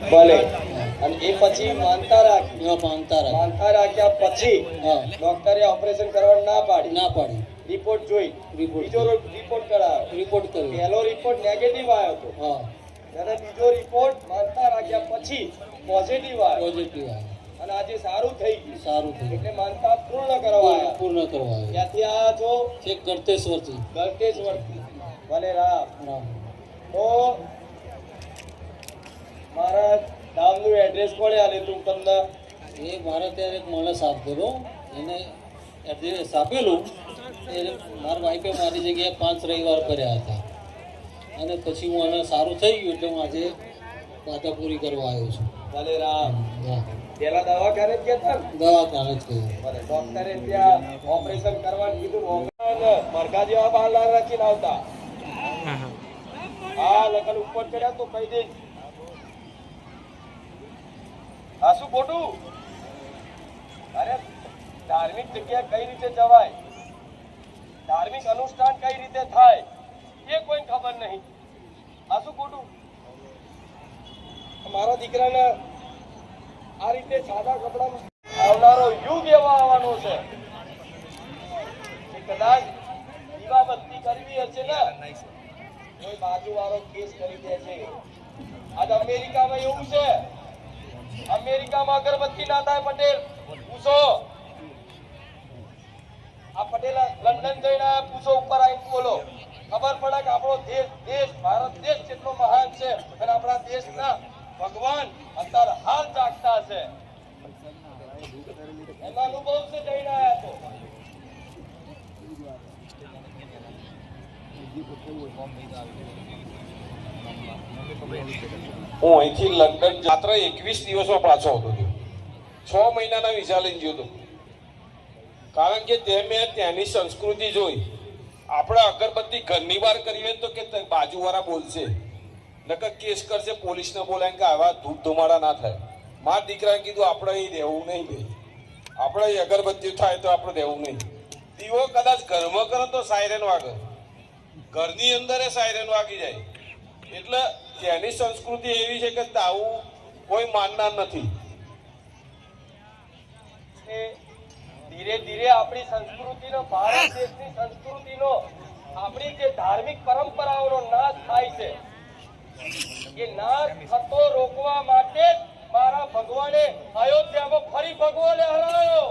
ભલે અને એ પછી માનતા રાખ્યા પછી ડોક્ટરે ઓપરેશન કરવાનું ના પાડી રિપોર્ટ જોઈ બીજો રિપોર્ટ કરાયો પહેલો રિપોર્ટ નેગેટિવ આવ્યો હતો અને બીજો રિપોર્ટ માનતા રાખ્યા પછી પોઝિટિવ આવ્યો અને આજે સારું થઈ ગયું એટલે માનતા પૂર્ણ કરવા ત્યાંથી આ જો છે ગળતેશ્વરથી ભલે રામ તો મારા ગામનું એડ્રેસ કોણે આલે તું તમને એ મારા ત્યાં એક માણસ આપેલો એને એડ્રેસ આપેલું એ મારા વાઈફે મારી જગ્યાએ 5 રવિવાર કર્યા હતા અને પછી હું એને સારું થઈ ગયું એટલે હું આજે વાતા પૂરી કરવા આવ્યો છું. ભલે રામ પેલા દવાખાને જ ગયા દવાખાને જ કહ્યું ભલે ડોક્ટરે ત્યાં ઓપરેશન કરવાનું કીધું મરઘા જેવા બાલા રાખીને આવતા હા લગન ઉપર કર્યા તો કહી દે આ શું ખોટું અરે ધાર્મિક જગ્યા કઈ રીતે જવાય ધાર્મિક અનુષ્ઠાન કઈ રીતે થાય એ કોઈ ખબર નહીં આ શું ખોટું મારા દીકરાને આ રીતે સાદા કપડામાં આવનારો યુગ એવો આવવાનો છે કે કદાચ દીવાબત્તી કરવી હશે ને કોઈ બાજુવાળો કેસ કરી દે છે આજ અમેરિકામાં એવું છે અમેરિકામાં અગરબત્તી ના થાય પટેલ પૂછો આ પટેલ લંડન જઈને પૂછો ઉપર આવીને બોલો ખબર પડે કે આપણો દેશ ભારત દેશ કેટલો મહાન છે અને આપણા દેશના ભગવાન અત્યારે હાલ જાગતા છે એમાં અનુભવ છે જઈને આવ્યા તો હું અહીંથી લંડન માત્ર 21 દિવસમાં પાછો આવતો હતો 6 મહિનાના વિઝા લઈને ગયો હતો કારણ કે તે મેં ત્યાંની સંસ્કૃતિ જોઈ આપણે અગરબત્તી ઘરની બહાર કરીએ તો કે બાજુવાળા બોલશે નકર કેસ કરશે પોલીસને બોલાય કે આવા ધૂપ ધુમાડા ના થાય મારા દીકરાએ કીધું આપણે અહીં રહેવું નહીં ભાઈ આપણે અહીં અગરબત્તી થાય તો આપણે રહેવું નહીં દીવો કદાચ ઘરમાં કરો તો સાયરન વાગે ઘરની અંદર સાયરન વાગી જાય એટલે ત્યાંની સંસ્કૃતિ એવી છે કે આવું કોઈ માનનાર નથી ધીરે ધીરે આપણી સંસ્કૃતિનો ભારત દેશની સંસ્કૃતિનો આપણી જે ધાર્મિક પરંપરાઓનો નાશ થાય છે એ નાશ થતો રોકવા માટે મારા ભગવાને અયોધ્યામાં ફરી ભગવાને હરાયો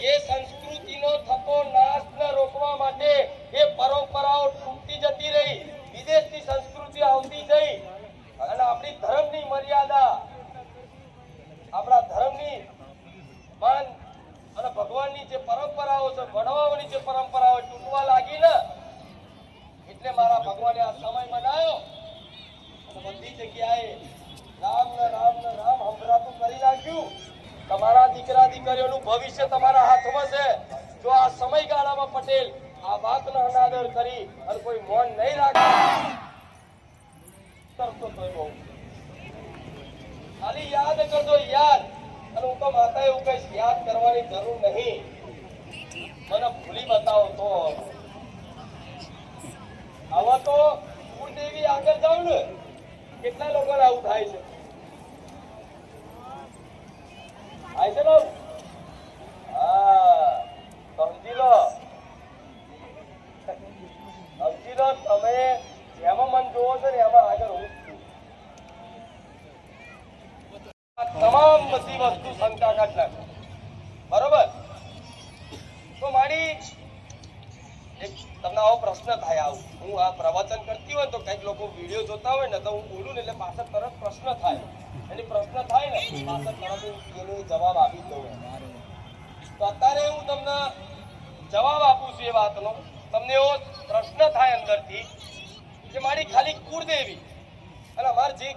એ સંસ્કૃતિનો થતો નાશને રોકવા માટે એ પરંપરાઓ તૂટી જતી રહી વિદેશની સંસ્કૃતિ આવતી જઈ અને આપણી ધર્મની મર્યાદા આપણા ધર્મની માન અને ભગવાનની જે પરંપરાઓ છે વડવાઓની જે પરંપરાઓ તૂટવા લાગી ને એટલે મારા ભગવાને આ સમય મનાયો અને બધી જગ્યાએ રામ ને રામ ને રામ સંભળાતું કરી નાખ્યું તમારા દીકરા દીકરીઓનું ભવિષ્ય તમારા હાથમાં છે જો આ સમયગાળામાં પટેલ આ વાતનો અનાદર કરી અને કોઈ મૌન નહીં રાખે ખાલી યાદ કરજો યાદ અને હું તો માતા એવું કહીશ યાદ કરવાની જરૂર નહીં મને ભૂલી બતાવો તો હવે તો કુળદેવી આગળ જાવ ને કેટલા લોકોને આવું થાય છે બાબુ હા સમજી લો તમે જેમાં મન જોવો છો ને એમાં આગળ હું તમામ બધી વસ્તુ શંકા કાઢ નાખો બરોબર તો મારી એક તમને આવો પ્રશ્ન થાય આવું હું આ પ્રવચન કરતી હોય તો કઈક લોકો વિડીયો જોતા હોય ને તો હું બોલું ને એટલે પાછળ તરત પ્રશ્ન થાય એની પ્રશ્ન થાય ને પાછળ તરત એનો જવાબ આપી દઉં તો અત્યારે હું તમને જવાબ આપું છું એ વાતનો તમને એવો પ્રશ્ન થાય અંદરથી કે મારી ખાલી કુળદેવી અને અમારે જે